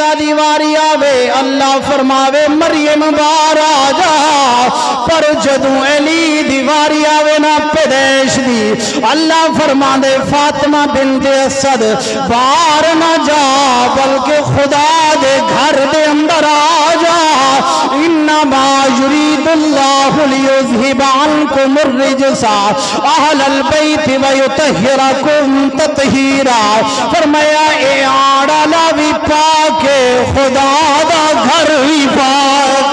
عیسیٰ دی واری آوے اللہ فرماوے مریم بار آ جا، پر جدوں علی دی واری آوے نا پیدائش دی اللہ فرما دے فاطمہ بنت اسد بار نہ جا بلکہ خدا دے گھر دے اندر آ جا۔ انما یرید اللہ لیذھب عنکم الرجس اہل البیت ویطہرکم تطہیرا۔ فرمایا اے آڑا لاوی پاک خدا دا گھر ہی پاک۔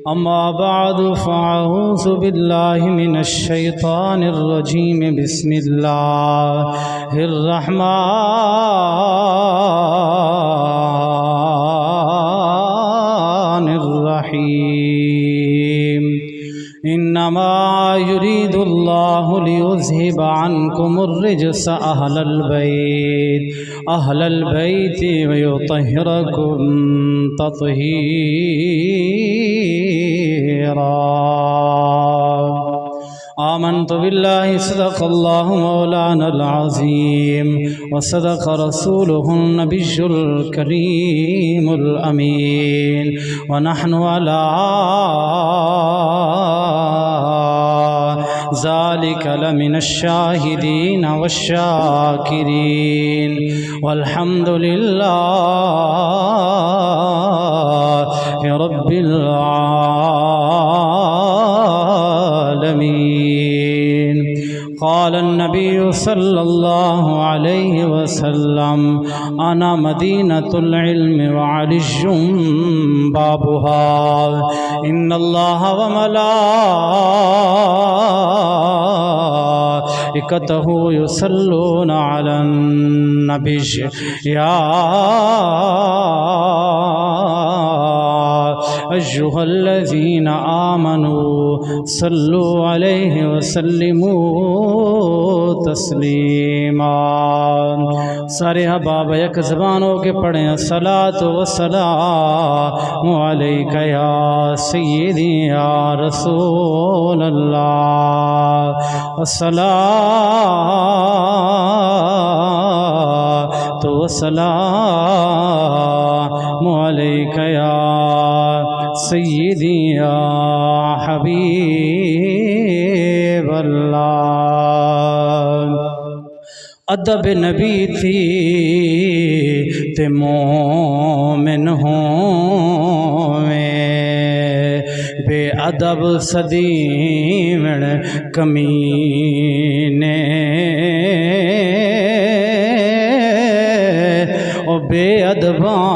اما بعد فاعوذ باللہ من الشیطان الرجیم بسم اللہ الرحمن الرحیم۔ انما یرید اللہ لیذھب عنکم الرجس اہل البیت ویطہرکم تطہیرا۔ آمنت باللہ صدق اللہ مولانا العظیم وصدق رسولہ النبی الکریم الامین ونحن علی ذالک لمن الشاہدین والشاکرین والحمد للہ رب العالمین۔ قال النبی صلی اللہ علیہ وسلم انا مدینۃ العلم وعلی بابها ان اللہ وملائکتہ یصلون علی النبی یا ایھا الذین آمنوا صلوا علیہ وسلموا تسلیما۔ سارے احباب یک زبان ہو کے پڑھیں الصلاۃ والسلام علیک یا سیدی یا رسول اللہ، الصلاۃ والسلام علیک یا سیدی یا حبیب اللہ۔ ادب نبی تھی تے مومن ہوں بے ادب صدیمن کمینے او بے ادباں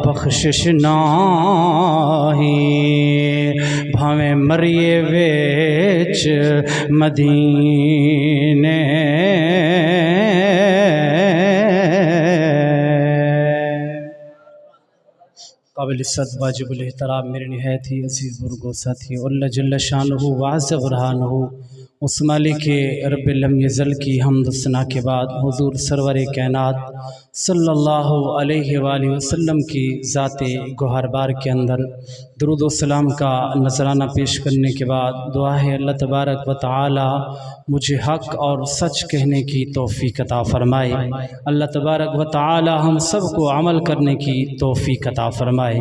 بخشش ناہی بھاویں مریے ویچ مدینے۔ قابل عزت واجب الاحترام میرے نہایت ہی عزیز برگو ساتھی اللہ جل شانہ وعز برہانہ اس مالک رب لم یزل کی حمد و ثنا کے بعد حضور سرور کائنات صلی اللہ علیہ وآلہ وسلم کی ذات گوہر بار کے اندر درود و سلام کا نذرانہ پیش کرنے کے بعد دعا ہے اللہ تبارک و تعالی مجھے حق اور سچ کہنے کی توفیق عطا فرمائے۔ اللہ تبارک و تعالی ہم سب کو عمل کرنے کی توفیق عطا فرمائے۔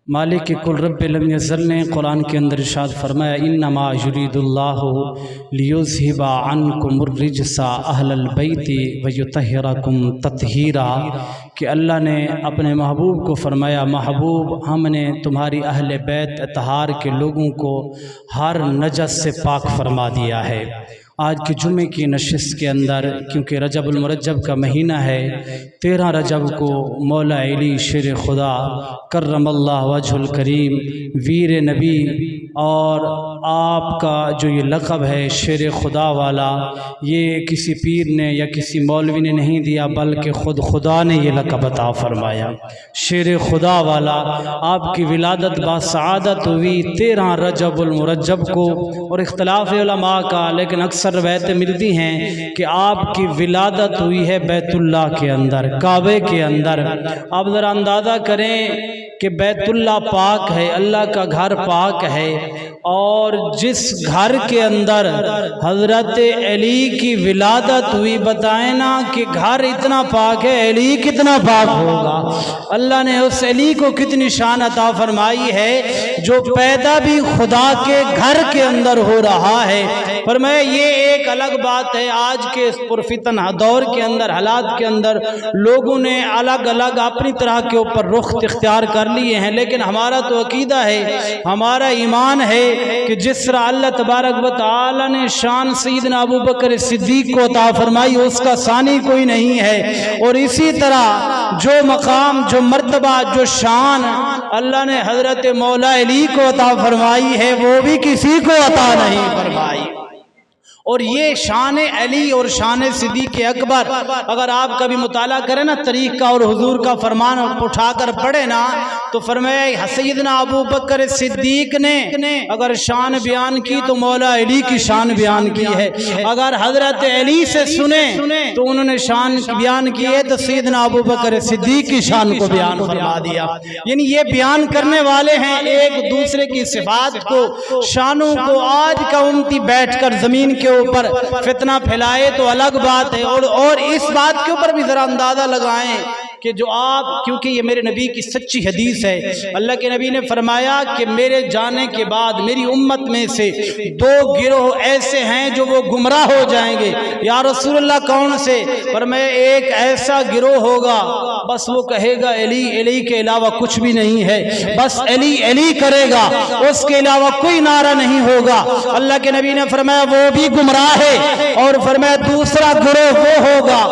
مالک کل رب لم یزل نے قرآن کے اندر ارشاد فرمایا انما یرید اللہ لیذھب عنکم الرجس اہل البیت ویطہرکم تطہیرا، کہ اللہ نے اپنے محبوب کو فرمایا محبوب ہم نے تمہاری اہل بیت اطہار کے لوگوں کو ہر نجس سے پاک فرما دیا ہے۔ آج کے جمعے کی نشست کے اندر کیونکہ رجب المرجب کا مہینہ ہے، 13 رجب کو مولا علی شیر خدا کرم اللہ وجہ الکریم ویر نبی اور آپ کا جو یہ لقب ہے شیر خدا والا، یہ کسی پیر نے یا کسی مولوی نے نہیں دیا بلکہ خود خدا نے یہ لقب عطا فرمایا۔ شیر خدا والا آپ کی ولادت باسعادت ہوئی 13 رجب المرجب کو، اور اختلاف علماء کا لیکن اکثر روایتیں ملتی ہیں کہ آپ کی ولادت ہوئی ہے بیت اللہ کے اندر، کعبے کے اندر۔ آپ ذرا اندازہ کریں کہ بیت اللہ پاک ہے، اللہ کا گھر پاک ہے، اور جس گھر کے اندر حضرت علی کی ولادت ہوئی، بتائیں نا کہ گھر اتنا پاک ہے، علی کتنا پاک ہوگا۔ اللہ نے اس علی کو کتنی شان عطا فرمائی ہے جو پیدا بھی خدا کے گھر کے اندر ہو رہا ہے۔ فرمایا یہ ایک الگ بات ہے، آج کے اس پرفتن دور کے اندر، حالات کے اندر لوگوں نے الگ الگ اپنی طرح کے اوپر رخ اختیار کر لیے ہیں، لیکن ہمارا تو عقیدہ ہے، ہمارا ایمان ہے کہ جس طرح اللہ تبارک و تعالی نے شان سیدنا ابو بکر صدیق کو عطا فرمائی اس کا ثانی کوئی نہیں ہے، اور اسی طرح جو مقام، جو مرتبہ، جو شان اللہ نے حضرت مولا علی کو عطا فرمائی ہے وہ بھی کسی کو عطا نہیں فرمائی۔ اور یہ شان علی اور شان صدیق اکبر اگر آپ کبھی مطالعہ کریں نا طریقہ اور حضور کا فرمان اٹھا کر پڑھے نا تو فرمایا سیدنا ابو بکر صدیق نے اگر شان بیان کی تو مولا علی کی شان بیان کی ہے، اگر حضرت علی سے سنے تو انہوں نے شان بیان کی ہے تو سیدنا ابو بکر صدیق کی شان کو بیان فرما دیا۔ یعنی یہ بیان کرنے والے ہیں ایک دوسرے کی صفات کو، شانوں کو۔ آج کا امتی بیٹھ کر زمین کے اوپر فتنہ پھیلائے تو الگ بات ہے، اور اس بات کے اوپر بھی ذرا اندازہ لگائیں کہ جو آپ، کیونکہ یہ میرے نبی کی سچی حدیث ہے، اللہ کے نبی نے فرمایا کہ میرے جانے کے بعد میری امت میں سے دو گروہ ایسے ہیں جو وہ گمراہ ہو جائیں گے۔ یا رسول اللہ کون سے؟ فرمایا ایک ایسا گروہ ہوگا بس وہ کہے گا علی علی کے علاوہ کچھ بھی نہیں ہے، بس علی علی کرے گا، اس کے علاوہ کوئی نعرہ نہیں ہوگا۔ اللہ کے نبی نے فرمایا وہ بھی گمراہ ہے، اور فرمایا دوسرا گروہ وہ ہوگا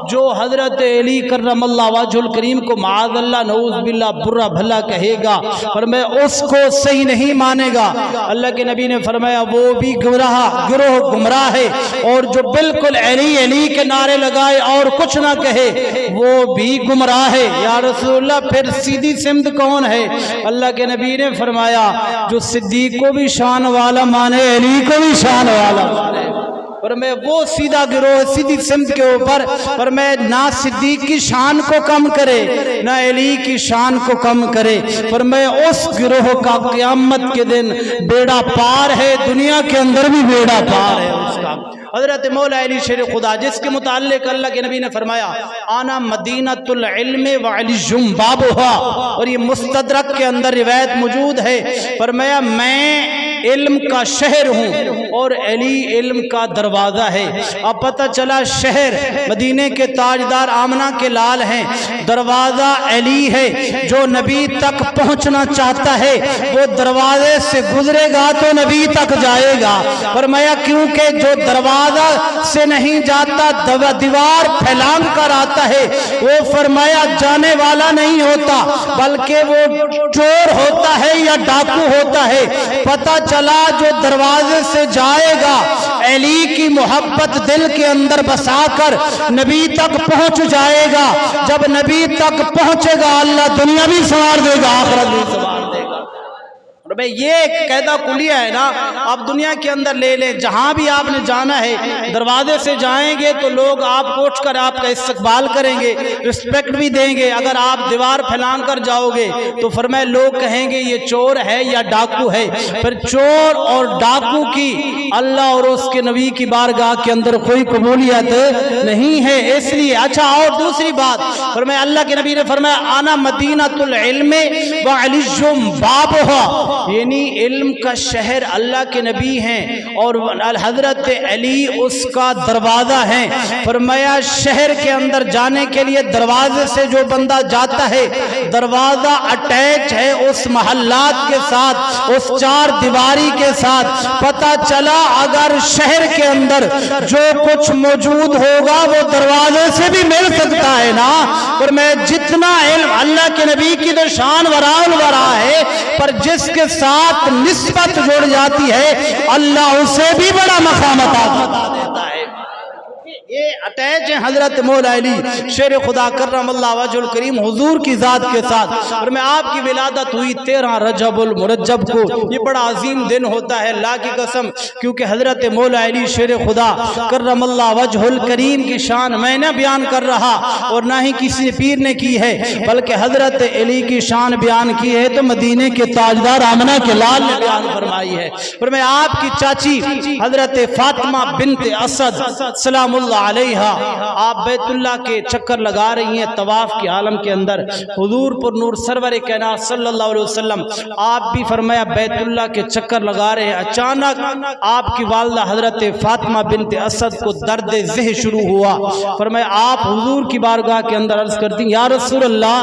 جو حضرت علی کرم اللہ وجہ الکریم کو معاذ اللہ نعوذ باللہ برا بھلا کہے گا، فرمایا اس کو صحیح نہیں مانے گا۔ اللہ کے نبی نے فرمایا وہ بھی گروہ گمراہ ہے، اور جو بالکل علی علی کے نعرے لگائے اور کچھ نہ کہے وہ بھی گمراہ ہے۔ یا رسول اللہ پھر سیدھی سمت کون ہے؟ اللہ کے نبی نے فرمایا جو صدیق کو بھی شان والا مانے، علی کو بھی شان والا مانے، فرمایا وہ سیدھا گروہ سیدھی سمت کے اوپر، فرمایا نہ صدیق کی شان کو کم کرے نہ علی کی شان کو کم کرے، فرمایا اس گروہ کا قیامت کے دن بیڑا پار ہے، دنیا کے اندر بھی بیڑا پار ہے اس کا۔ حضرت مولا علی شیر خدا جس کے متعلق اللہ کے نبی نے فرمایا آنا مدینۃ العلم وعلی بابھا، اور یہ مستدرک کے اندر روایت موجود ہے، فرمایا میں علم کا شہر ہوں اور علی علم کا دروازہ ہے۔ اب پتہ چلا شہر مدینے کے تاجدار آمنہ کے لال ہیں، دروازہ علی ہے، جو نبی تک پہنچنا چاہتا ہے وہ دروازے سے گزرے گا تو نبی تک جائے گا۔ فرمایا کیونکہ جو دروازہ سے نہیں جاتا دیوار پھیلان کر آتا ہے وہ فرمایا جانے والا نہیں ہوتا بلکہ وہ چور ہوتا ہے یا ڈاکو ہوتا ہے۔ پتہ چلا جو دروازے سے جائے گا علی کی محبت دل کے اندر بسا کر نبی تک پہنچ جائے گا، جب نبی تک پہنچے گا اللہ دنیا بھی سنوار دے گا آخرت بھی سنوار دے گا۔ بھئی یہ ایک قاعدہ کلیہ ہے نا، آپ دنیا کے اندر لے لیں، جہاں بھی آپ نے جانا ہے دروازے سے جائیں گے تو لوگ آپ کو اٹھ کر آپ کا استقبال کریں گے، رسپیکٹ بھی دیں گے۔ اگر آپ دیوار پھیلان کر جاؤ گے تو فرمایا لوگ کہیں گے یہ چور ہے یا ڈاکو ہے۔ پھر چور اور ڈاکو کی اللہ اور اس کے نبی کی بارگاہ کے اندر کوئی قبولیت نہیں ہے، اس لیے۔ اچھا اور دوسری بات فرمایا اللہ کے نبی نے فرمایا آنا مدینۃ العلم وعلی بابھا، یعنی علم کا شہر اللہ کے نبی ہیں اور حضرت علی اس کا دروازہ ہیں۔ فرمایا شہر کے اندر جانے کے لیے دروازے سے جو بندہ جاتا ہے دروازہ اٹیچ ہے اس محلات کے ساتھ، اس چار دیواری کے ساتھ۔ پتہ چلا اگر شہر کے اندر جو کچھ موجود ہوگا وہ دروازے سے بھی مل سکتا ہے نا۔ اور میں جتنا علم اللہ کے نبی کی تو شان ورال ورا ہے، پر جس کے ساتھ نسبت جڑ جاتی ہے اللہ اسے بھی بڑا مقام عطا دیتا ہے۔ یہ اٹیچ ہیں حضرت مولا علی شیر خدا کرم اللہ وجہہ الکریم حضور کی ذات کے ساتھ۔ اور میں آپ کی ولادت ہوئی 13 رجب المرجب کو، یہ بڑا عظیم دن ہوتا ہے اللہ کی قسم، کیونکہ حضرت مولا علی شیر خدا کرم اللہ وجہہ الکریم کی شان میں نہ بیان کر رہا اور نہ ہی کسی پیر نے کی ہے، بلکہ حضرت علی کی شان بیان کی ہے تو مدینے کے تاجدار آمنہ کے لال نے بیان فرمائی ہے۔ اور میں آپ کی چاچی حضرت فاطمہ بنت اسد سلام اللہ علیہا، آپ بیت اللہ کے چکر لگا رہی ہیں طواف کے عالم کے اندر، حضور پر نور سرور کائنات صلی اللہ علیہ وسلم آپ بھی فرمایا بیت اللہ کے چکر لگا رہے ہیں، اچانک آپ کی والدہ حضرت فاطمہ بنت اسد کو درد ذہ شروع ہوا، فرمایا آپ حضور کی بارگاہ کے اندر عرض کرتی ہیں یا رسول اللہ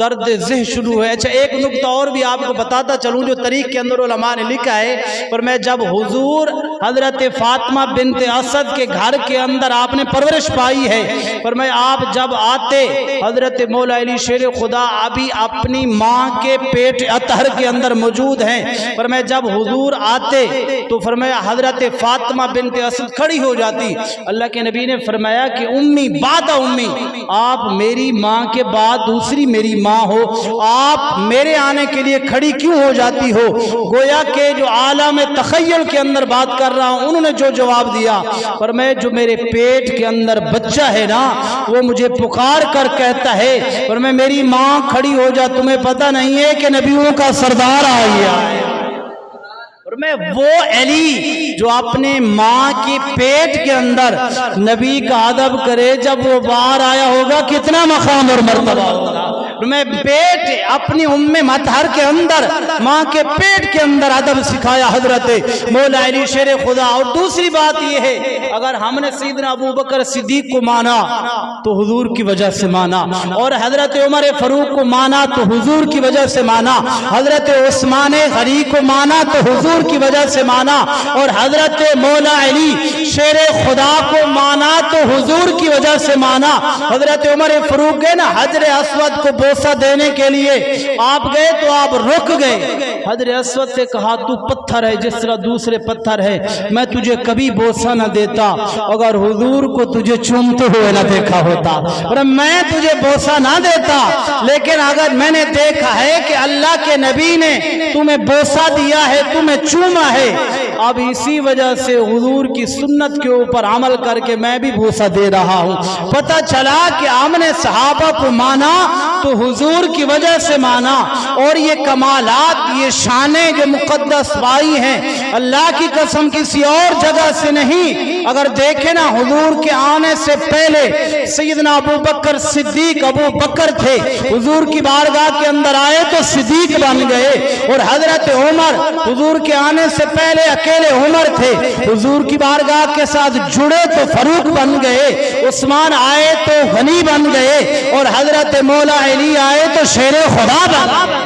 درد ذہ شروع ہے۔ اچھا ایک نکتہ اور بھی آپ کو بتاتا چلوں جو تاریخ کے اندر علماء نے لکھا ہے، فرمایا جب حضور حضرت فاطمہ بنت اسد کے گھر کے اندر آپ نے پرورش پائی ہے، فرمایا آپ جب آتے حضرت مولا علی شیر خدا ابھی اپنی ماں کے پیٹ اطہر کے اندر موجود ہیں، فرمایا جب حضور آتے تو فرمایا حضرت فاطمہ بنت اسد کھڑی ہو جاتی، اللہ کے نبی نے فرمایا کہ امی بعد امی، آپ میری ماں کے بعد دوسری میری ماں ہو، آپ میرے آنے کے لیے کھڑی کیوں ہو جاتی ہو؟ گویا کہ جو عالم تخیل کے اندر بات کر رہا ہوں انہوں نے جو جواب دیا، فرمایا جو میرے پیٹ کے اندر بچہ ہے نا وہ مجھے پکار کر کہتا ہے، فرمایا میری ماں کھڑی ہو جا، تمہیں پتہ نہیں ہے کہ نبیوں کا سردار آ گیا ہے۔ اور میں وہ علی جو اپنے ماں کی پیٹ کے اندر نبی کا ادب کرے، جب وہ باہر آیا ہوگا کتنا مقام اور مرتبہ ہوگا۔ میں پیٹ اپنی مطہر کے اندر ماں کے پیٹ کے اندر ادب سکھایا حضرت مولا علی شیر خدا۔ اور دوسری بات یہ ہے اگر ہم نے سیدنا ابو بکر صدیق کو مانا تو حضور کی وجہ سے مانا، اور حضرت عمر فاروق کو مانا تو حضور کی وجہ سے مانا، حضرت عثمان غنی کو مانا تو حضور کی وجہ سے مانا، اور حضرت مولا علی شیر خدا کو مانا تو حضور کی وجہ سے مانا۔ حضرت عمر فاروق گئے نا حجر اسود کو بوسہ دینے کے لیے، آپ گئے تو آپ رک گئے، حجر اسود سے کہا تو پتھر ہے جس طرح دوسرے پتھر ہے، میں تجھے کبھی بوسہ نہ دیتا اگر حضور کو تجھے چومتے ہوئے نہ دیکھا ہوتا، اور میں تجھے بوسہ نہ دیتا لیکن اگر میں نے دیکھا ہے کہ اللہ کے نبی نے تمہیں بوسہ دیا ہے، تمہیں چوما ہے، اب اسی وجہ سے حضور کی سنت کے اوپر عمل کر کے میں بھی بوسہ دے رہا ہوں۔ پتہ چلا کہ ہم نے صحابہ کو مانا تو حضور کی وجہ سے مانا، اور یہ کمالات یہ شانیں جو مقدس پائی ہیں اللہ کی قسم کسی اور جگہ سے نہیں۔ اگر دیکھیں نا حضور کے آنے سے پہلے سیدنا ابو بکر صدیق ابو بکر تھے، حضور کی بارگاہ کے اندر آئے تو صدیق بن گئے، اور حضرت عمر حضور کے آنے سے پہلے اکیلے عمر تھے، حضور کی بارگاہ کے ساتھ جڑے تو فاروق بن گئے، عثمان آئے تو غنی بن گئے، اور حضرت مولا علی آئے تو شیر خدا بن گئے۔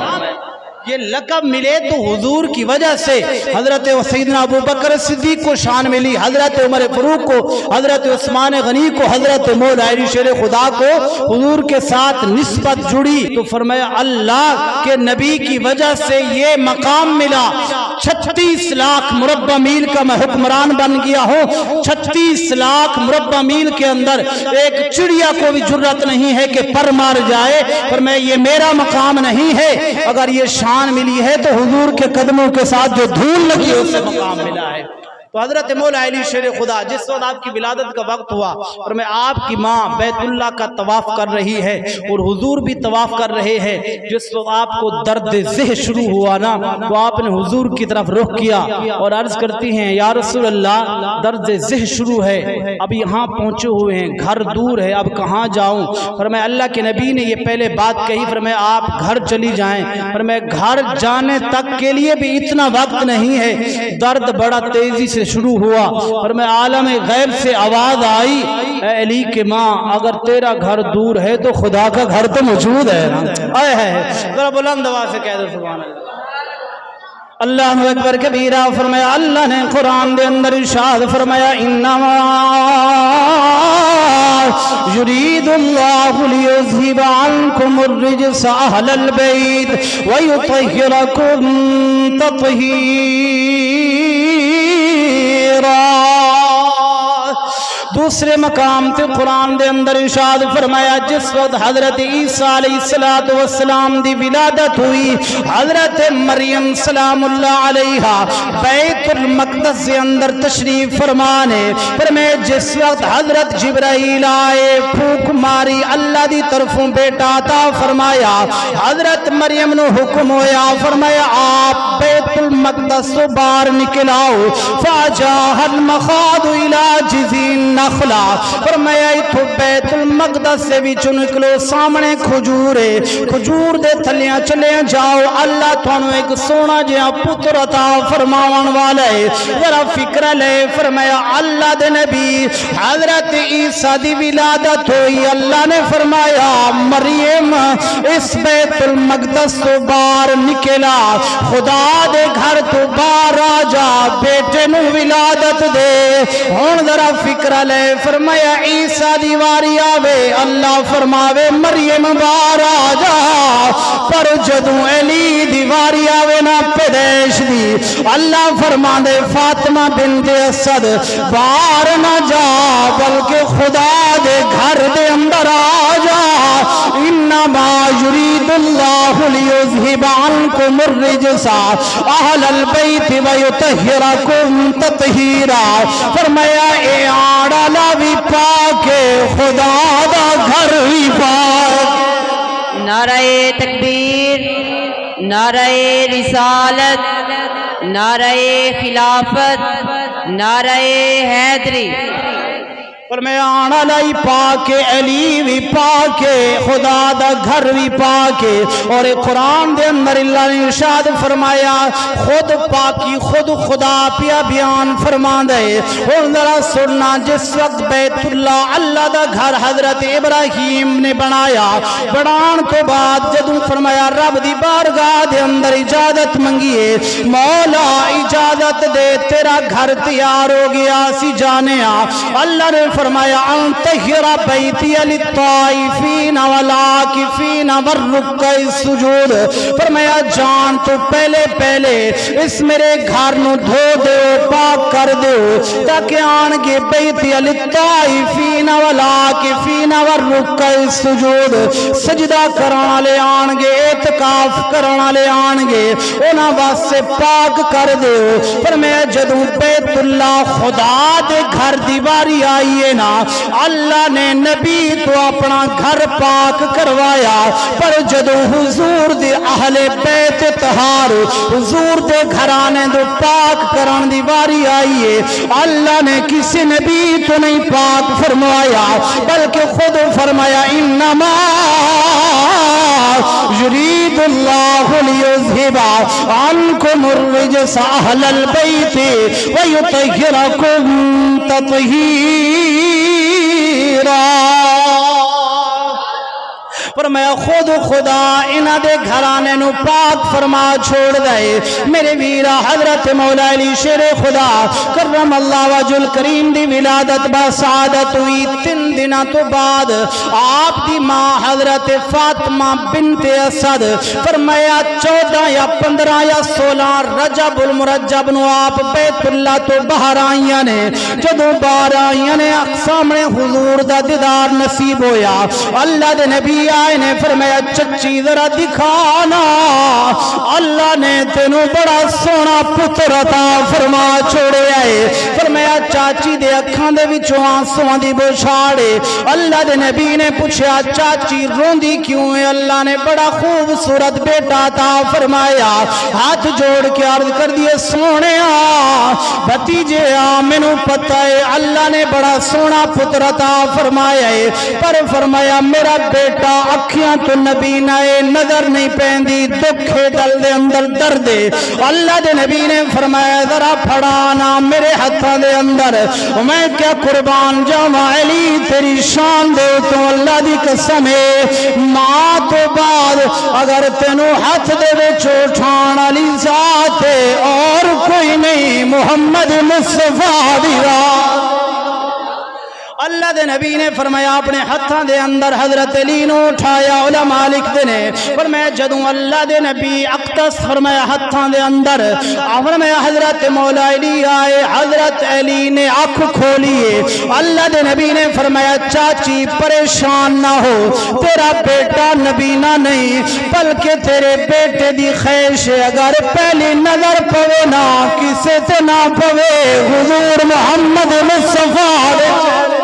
یہ لقب ملے تو حضور کی وجہ سے، حضرت سیدنا ابو بکر صدیق کو شان ملی، حضرت عمر فاروق کو، حضرت عثمان غنی کو، حضرت مولا علی شیر خدا کو حضور کے ساتھ نسبت جڑی تو فرمایا اللہ کے نبی کی وجہ سے یہ مقام ملا۔ 36 لاکھ مربع میل کا میں حکمران بن گیا ہوں، 36 لاکھ مربع میل کے اندر ایک چڑیا کو بھی جرت نہیں ہے کہ پر مار جائے، فرمایا یہ میرا مقام نہیں ہے، اگر یہ شان ملی ہے تو حضور کے قدموں کے ساتھ جو دھول لگی اسے مقام ملا ہے۔ تو حضرت مولا علی شیر خدا جس وقت آپ کی ولادت کا وقت ہوا اور میں آپ کی ماں بیت اللہ کا طواف کر رہی ہے اور حضور بھی طواف کر رہے ہیں، جس وقت آپ کو درد ذہ شروع ہوا نا تو آپ نے حضور کی طرف رخ کیا اور عرض کرتی ہیں یا رسول اللہ درد ذہ شروع ہے، اب یہاں پہنچے ہوئے ہیں، گھر دور ہے، اب کہاں جاؤں؟ فرمایا اللہ کے نبی نے یہ پہلے بات کہی، فرمایا آپ گھر چلی جائیں، فرمایا گھر جانے تک کے لیے بھی اتنا وقت نہیں ہے، درد بڑا تیزی سے شروع ہوا، اور میں عالم غیب سے آواز آئی اے علی کے ماں اگر تیرا گھر دور ہے تو خدا کا گھر تو موجود ہے نا۔ آئے ہے ذرا بلند آواز سے کہہ دو سبحان اللہ۔ اللہ اکبر کبیرہ۔ فرمایا اللہ نے قرآن دے اندر ارشاد فرمایا انما یرید اللہ لیذہب عنکم الرجس اہل البیت ویطہرکم تطہیرا۔ دوسرے مقام تے قرآن دے اندر ارشاد فرمایا جس وقت حضرت عیسیٰ علیہ السلام دی ولادت ہوئی حضرت مریم سلام اللہ علیہا بیت المقدس کے اندر تشریف فرمانے فرمائے جس وقت حضرت جبرائیل آئے پھوک ماری اللہ دی طرفوں بیٹا عطا فرمایا حضرت مریم نو حکم ہویا فرمایا آپ بیت المقدس سے باہر نکلاؤ فاجاہ المخاض الى جزین نخلا فرمایا اتھو بیت المقدس سے بھی نکلو سامنے کھجور دے تھلیاں چلے جاؤ اللہ تھانو ایک سونا جہاں پتر عطا فرماون والا ہے ذرا فکر لے فرمایا اللہ دے نبی حضرت عیسیٰ دی ولادت ہوئی اللہ نے فرمایا مریم اس بیت المقدس تو باہر نکلا خدا دے گھر تو باہر آجا بیٹے نو ولادت دے ہون ذرا فکر لے فرمایا عیسیٰ دی واری آوے اللہ فرماوے مریم باہر آجا پر جدوں علی دی واری آوے نا پیدائش دی اللہ فرما دے فاطمہ بنت اسد باہر نہ جا بلکہ خدا دے گھر دے اندر آجا انما یرید اللہ لیذہب عنکم الرجس اہل البیت ویطہرکم تطہیرا فرمایا اے آڑا لاوی پاکے خدا دا گھر وی پاک نعرہ تکبیر نعرہ رسالت نعرہ خلافت نعرہ حیدری فرمایا آنا لائی پاکے علی بھی پاکے خدا دا گھر بھی پاکے اور قرآن دے اندر اللہ نے ارشاد فرمایا خود پاکی خود خدا پیا بیان فرما دے اور ذرا سننا جس وقت بیت اللہ اللہ دا گھر حضرت ابراہیم نے بنایا بنان تو بعد جدوں فرمایا رب دی بارگاہ دے اندر اجازت منگیے مولا اجازت دے تیرا گھر تیار ہو گیا سی جانے اللہ نے فرمایا انتہر بیتی للطائفین والعاکفین والرکع السجود فرمایا جان تو پہلے اس میرے گھر نو دھو دو پاک کر دو تاکہ آنگے بیتی للطائفین والعاکفین والرکع السجود سجدہ کرنا لے آنگے اعتکاف کرنا لے آنگے انہاں واسے پاک کر دو فرمایا جدوں بیت اللہ خدا دے گھر دیواری آئیے نا اللہ نے نبی تو اپنا گھر پاک کروایا پر جدو حضور دے اہل بیت طہار حضور دے گھرانے دو پاک کرن دی واری آئیے اللہ نے کسی نبی تو نہیں پاک فرمایا بلکہ خود فرمایا انما یرید اللہ لیذہب عنکم الرجس اہل البیت ویطہرکم تطہیرا فرمایا خود خدا انہ دے گھرانے نو پاک فرما چھوڑ دے میرے ویرہ حضرت مولا علی شیر خدا کرم اللہ وجل کریم دی ولادت با سعادت ہوئی 3 دنہ تو بعد آپ دی ماں حضرت فاطمہ بنت اسد فرمایا 14 یا 15 یا 16 رجب المرجب نو آپ بیت اللہ تو باہر آئیاں نے جدو باہر آئیاں نے سامنے حضور دا دیدار نصیب ہویا اللہ دے نبی آئے نے فرمایا چچی ذرا دکھانا اللہ نے تینوں بڑا سونا پتر عطا فرما چھوڑے آئے فرمایا چاچی دے اکھاں دے وچوں آنسواں دی بوچھاڑے اللہ دے نبی نے پوچھا چاچی روندی کیوں ہے اللہ نے بڑا خوبصورت بیٹا عطا فرمایا ہاتھ جوڑ کے عرض کر دیے سونے بھتیجے مینوں پتہ ہے اللہ نے بڑا سونا پتر عطا فرمایا ہے پر فرمایا میرا بیٹا اکھیاں تو نبی نائے نظر نہیں پہندی دکھے دل دے اندر درد اللہ دے نبی نے فرمایا ذرا پھڑانا میرے ہتھاں دے اندر میں کیا قربان جاواں علی تیری شان دے تو اللہ دی قسم ہے ماں تو بعد اگر تینوں ہاتھ دے وچ اٹھان والی ذات ہے اور کوئی نہیں محمد مصطفیٰ دی راہ اللہ دے نبی نے فرمایا اپنے ہتھاں دے اندر حضرت علی نو اٹھایا علماء لکھتے نے فرمایا جدوں اللہ دے نبی اقدس فرمایا ہتھاں دے اندر فرمایا حضرت مولا علی آئے حضرت علی نے آنکھ کھولیے اللہ دے نبی نے فرمایا چاچی پریشان نہ ہو تیرا بیٹا نبینا نہیں بلکہ تیرے بیٹے دی خواہش اگر پہلی نظر پوے نہ کسے تے نہ پوے حضور محمد مصطفیٰ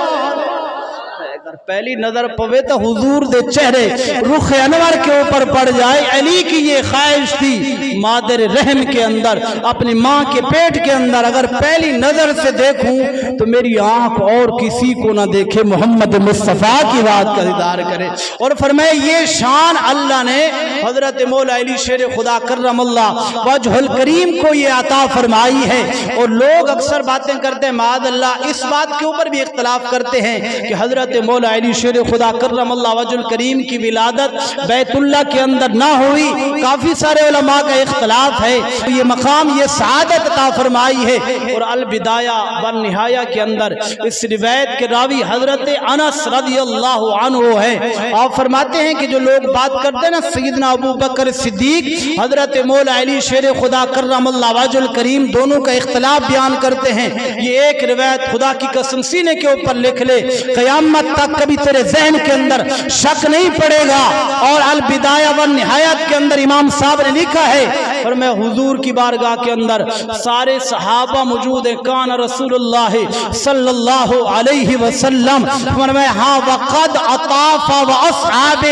اگر پہلی نظر پوے تو حضور دے چہرے رخ انور کے اوپر پڑ جائے علی کی یہ خواہش تھی مادر رحم کے اندر اپنی ماں کے پیٹ کے اندر اگر پہلی نظر سے دیکھوں تو میری آنکھ اور کسی کو نہ دیکھے محمد مصطفیٰ کی بات کا دیدار کرے اور فرمائے یہ شان اللہ نے حضرت مولا علی شیر خدا کرم اللہ وجہ الکریم کو یہ عطا فرمائی ہے اور لوگ اکثر باتیں کرتے ہیں معاذ اللہ اس بات کے اوپر بھی اختلاف کرتے ہیں کہ حضرت مولا علی شیر خدا کرم اللہ وجہ الکریم کی ولادت بیت اللہ کے اندر نہ ہوئی کافی سارے علماء کا اختلاف ہے یہ مقام یہ سعادت عطا فرمائی ہے اور البدایہ والنہایہ کے اندر اس روایت کے راوی حضرت انس رضی اللہ عنہ ہے آپ فرماتے ہیں کہ جو لوگ بات کرتے ہیں نا سیدنا ابو بکر صدیق حضرت مولا علی شیر خدا کرم اللہ وجہ الکریم دونوں کا اختلاف بیان کرتے ہیں یہ ایک روایت خدا کی قسم سینے کے اوپر لکھ لے قیامت تک کبھی تیرے ذہن کے اندر شک نہیں پڑے گا اور البدایہ والنہایت کے اندر امام صاحب نے لکھا ہے اور میں حضور کی بارگاہ کے اندر سارے صحابہ موجود ہیں کان رسول اللہ صلی اللہ علیہ وسلم فرمایا ہاں وقد اطاف واصحاب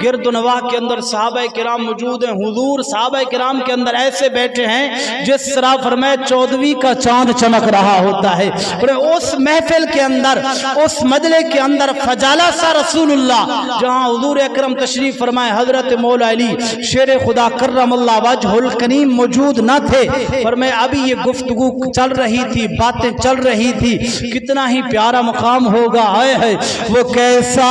گرد و نواح کے اندر صحابہ کرام موجود ہیں حضور صحابہ کرام کے اندر ایسے بیٹھے ہیں جس طرح فرمایا 14ویں کا چاند چمک رہا ہوتا ہے اس محفل کے اندر اس مجلس کے اندر فجالہ سا رسول اللہ جہاں حضور اکرم تشریف فرمائے حضرت مولا علی شیر خدا کرم اللہ وجہ الکریم موجود نہ تھے فرمایا ابھی یہ گفتگو چل رہی تھی باتیں چل رہی تھی کتنا ہی پیارا مقام ہوگا ہے وہ کیسا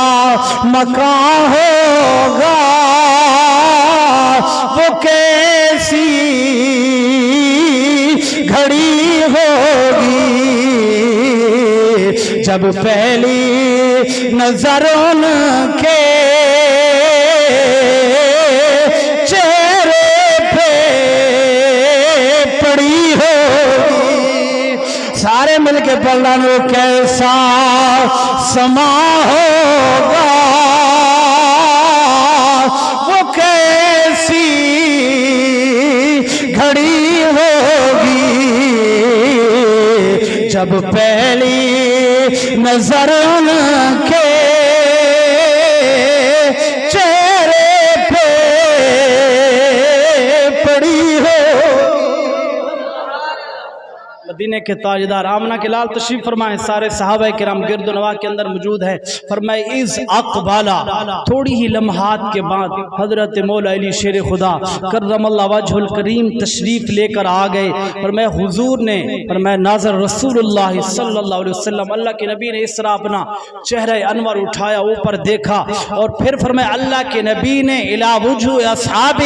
مقام ہوگا وہ کیسی گھڑی ہوگی جب پہلی نظر ان کے چہرے پہ پڑی ہوگی سارے مل کے پڑھنا وہ کیسا سما ہوگا وہ کیسی گھڑی ہوگی جب پہلی نظر ان کے چہرے پہ پڑی ہو مدینے کے تاجدار آمنہ کے لال تشریف فرمائیں سارے صحابہ کرام گرد و نواح کے اندر موجود ہیں فرمائے از اقبالا تھوڑی ہی لمحات کے بعد حضرت مولا علی شیر خدا کرم اللہ وجہ الکریم تشریف لے کر آ گئے فرمائے حضور نے فرمائے ناظر رسول اللہ صلی اللہ علیہ وسلم اللہ کے نبی نے اس طرح اپنا چہرہ انور اٹھایا اوپر دیکھا اور پھر فرمائے اللہ کے نبی نے الی وجوہ اصحاب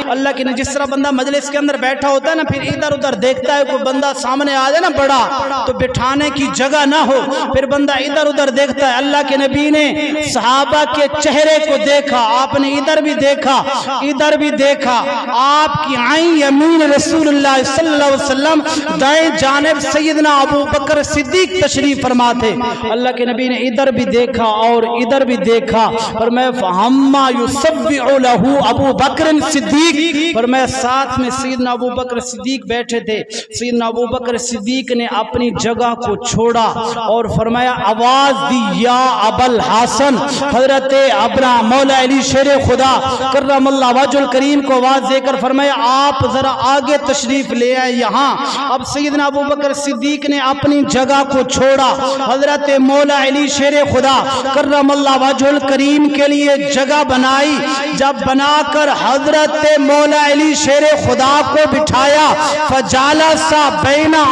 اللہ کے جس طرح بندہ مجلس کے اندر بیٹھا ہوتا ہے نا پھر ادھر ادھر دیکھتا ہے کوئی بندہ سامنے آ جائے نا بڑا تو بٹھانے کی جگہ نہ ہو پھر بندہ ادھر ادھر دیکھتا ہے اللہ کے نبی نے صحابہ کے چہرے کو دیکھا آپ نے ادھر بھی دیکھا آپ کی عین یمین رسول اللہ صلی اللہ علیہ وسلم دائیں جانب سیدنا ابو بکر صدیق تشریف فرما تھے اللہ کے نبی نے ادھر بھی دیکھا اور ادھر بھی دیکھا فرمایا فہما یصبع لہ ابو بکر صدیق فرمایا ساتھ میں سیدنا ابو بکر صدیق بیٹھے تھے سیدنا ابو بکر صدیق نے اپنی جگہ کو چھوڑا اور فرمایا آواز دی یا ابا الحسن حضرت ابرا مولا علی شیر خدا کرم اللہ وجہ الکریم کو آواز دے کر فرمایا آپ ذرا آگے تشریف لے آئے یہاں اب سیدنا ابو بکر صدیق نے اپنی جگہ کو چھوڑا حضرت مولا علی شیر خدا کرم اللہ وجہ الکریم کے لیے جگہ بنائی جب بنا کر حضرت مولا علی شیر خدا کو بٹھایا فجالسا بین